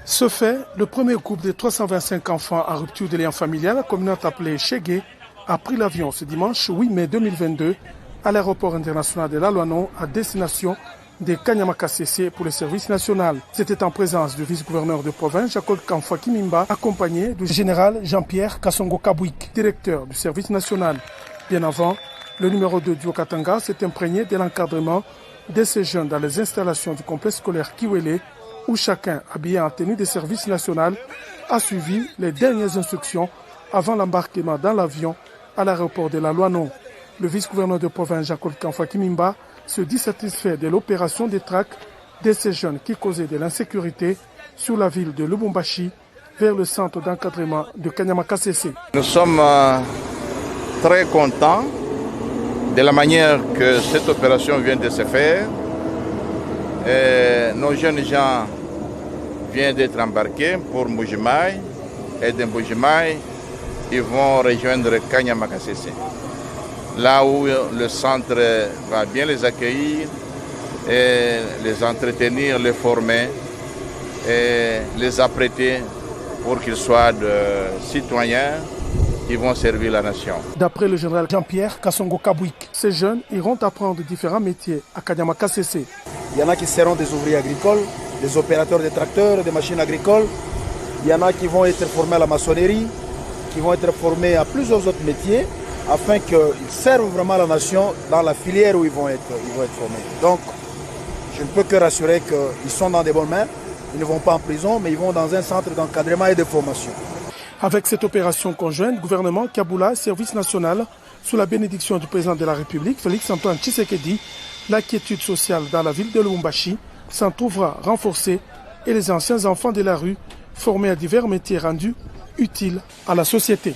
Ce fait, le premier groupe de 325 enfants en rupture de lien familial, communément appelé Chegué, a pris l'avion ce dimanche 8 mai 2022 à l'aéroport international de Lalouano à destination de Kanyama-Kasese pour le service national. C'était en présence du vice-gouverneur de province, Jacob Kamfa Kimimba, accompagné du général Jean-Pierre Kassongo Kabouik, directeur du service national. Bien avant, le numéro 2 du Okatanga s'est imprégné de l'encadrement de ces jeunes dans les installations du complexe scolaire Kiwele, où chacun, habillé en tenue de service national, a suivi les dernières instructions avant l'embarquement dans l'avion à l'aéroport de Lalouano. Le vice-gouverneur de province, Jacob Kamfa Kimimba, se dit satisfait de l'opération de traque de ces jeunes qui causaient de l'insécurité sur la ville de Lubumbashi vers le centre d'encadrement de Kanyama-Kasese. Nous sommes très contents de la manière que cette opération vient de se faire. Nos jeunes gens viennent d'être embarqués pour Mbujimaï et de Mbujimaï, ils vont rejoindre Kanyama-Kasese. Là où le centre va bien les accueillir et les entretenir, les former et les apprêter pour qu'ils soient de citoyens qui vont servir la nation. D'après le général Jean-Pierre Kassongo Kabouik, ces jeunes iront apprendre différents métiers à Kanyama-Kasese. Il y en a qui seront des ouvriers agricoles, des opérateurs de tracteurs, des machines agricoles. Il y en a qui vont être formés à la maçonnerie, qui vont être formés à plusieurs autres métiers, afin qu'ils servent vraiment la nation dans la filière où ils vont être formés. Donc, je ne peux que rassurer qu'ils sont dans des bonnes mains. Ils ne vont pas en prison, mais ils vont dans un centre d'encadrement et de formation. Avec cette opération conjointe, gouvernement, Kaboula, service national, sous la bénédiction du président de la République, Félix-Antoine Tshisekedi, l'inquiétude sociale dans la ville de Lubumbashi s'en trouvera renforcée et les anciens enfants de la rue formés à divers métiers rendus utiles à la société.